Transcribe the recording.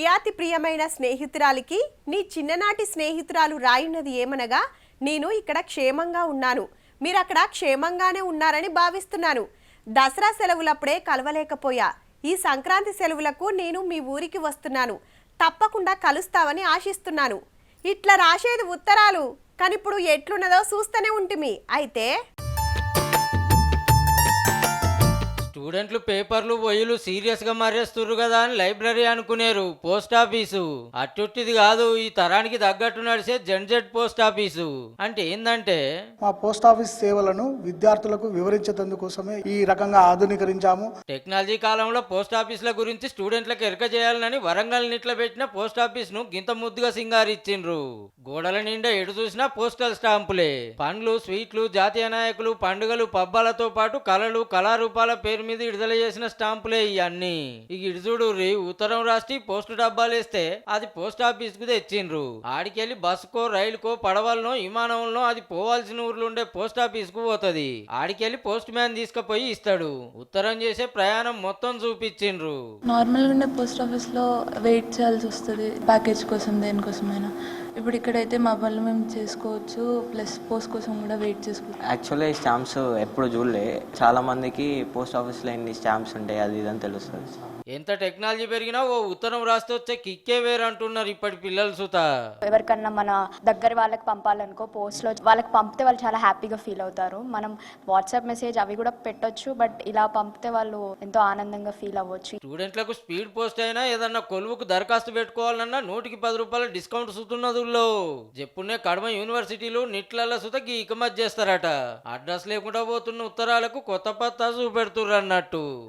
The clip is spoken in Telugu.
ప్రియాతి ప్రియమైన స్నేహితురాలికి నీ చిన్ననాటి స్నేహితురాలు రాయినది ఏమనగా, నేను ఇక్కడ క్షేమంగా ఉన్నాను, మీరు అక్కడ క్షేమంగానే ఉన్నారని భావిస్తున్నాను. దసరా సెలవులప్పుడే కలవలేకపోయా. ఈ సంక్రాంతి సెలవులకు నేను మీ ఊరికి వస్తున్నాను, తప్పకుండా కలుస్తావని ఆశిస్తున్నాను. ఇట్లా రాసేది ఉత్తరాలు, కానీ ఇప్పుడు ఎట్లున్నదో చూస్తూనే ఉంటిమి. అయితే స్టూడెంట్లు పేపర్లు బొయ్యిలు సీరియస్ గా మారేస్తుర్రు కదా అని లైబ్రరీ అనుకునేరు. పోస్ట్ ఆఫీసు అట్టుట్టిది కాదు, ఈ తరానికి తగ్గట్టు నడిచే జెన్జెట్ పోస్ట్ ఆఫీసు అంటే ఏందంటే మా పోస్ట్ ఆఫీస్ సేవలను విద్యార్థులకు వివరించేందుకోసమే ఈ రకంగా ఆధునీకరించాము. టెక్నాలజీ కాలంలో పోస్ట్ ఆఫీసుల గురించి స్టూడెంట్లకు ఎరక చేయాలని వరంగల్ నిట్ల పెట్టిన పోస్ట్ ఆఫీస్ ను గింత ముద్దుగా సింగారిచ్చిండ్రు. గోడల నిండా ఎటు చూసినా పోస్టల్ స్టాంపులే. పండ్లు, స్వీట్లు, జాతీయ నాయకులు, పండుగలు, పబ్బాలతో పాటు కళలు, కళారూపాల పేరు మీద విడుదల చేసిన స్టాంపులే ఇవన్నీ. ఇక ఇడుచుడు ఉత్తరం రాసి పోస్టు డబ్బాలేస్తే అది పోస్ట్ ఆఫీస్ కు తెచ్చిండ్రు. ఆడికెళ్ళి బస్సుకో, రైలుకో, పడవలనో, విమానంలో అది పోవాల్సిన ఊర్లో ఉండే పోస్ట్ ఆఫీస్ కు పోతుంది. ఆడికెళ్ళి పోస్ట్ మ్యాన్ తీసుకుపోయి ఇస్తాడు. ఉత్తరం చేసే ప్రయాణం మొత్తం చూపించిండ్రు. నార్మల్ గా ఉండే పోస్ట్ ఆఫీస్ లో వెయిట్ చేయాల్సి వస్తుంది ప్యాకేజ్ కోసం, దేనికోసమైనా. ఇప్పుడు ఇక్కడైతే మా పనులు మేము చేసుకోవచ్చు, ప్లస్ పోస్ట్ కోసం కూడా వెయిట్ చేసుకోవచ్చు. యాక్చువల్గా ఈ స్టాంప్స్ ఎప్పుడు చూడలే. చాలా మందికి పోస్ట్ ఆఫీస్లో ఎన్ని స్టాంప్స్ ఉంటాయి అది ఇదని తెలుస్తుంది. ఎంత టెక్నాలజీ పెరిగినా ఓ ఉత్తరం రాస్తే వచ్చే కిక్కే వేరు అంటున్నారు ఇప్పటి పిల్లలు సుత. ఎవరికన్నా మన దగ్గర వాళ్ళకి పంపాలనుకో పోస్ట్ లో వాళ్ళకి పంపితే వాళ్ళు చాలా హ్యాపీగా ఫీల్ అవుతారు. మనం వాట్సాప్ మెసేజ్ అవి కూడా పెట్టొచ్చు, బట్ ఇలా పంపితే వాళ్ళు ఎంతో ఆనందంగా ఫీల్ అవ్వచ్చు. స్టూడెంట్లకు స్పీడ్ పోస్ట్ అయినా ఏదన్నా కొలువుకు దరఖాస్తు పెట్టుకోవాలన్నా 100 డిస్కౌంట్ సుతున్నదుల్లో. చెప్పునే కడమ యూనివర్సిటీలు నిట్లల్ల సుత గీకమత్ చేస్తారట. అడ్రస్ లేకుండా పోతున్న ఉత్తరాలకు కొత్త పత్తా చూపెడుతుర్రు అన్నట్టు.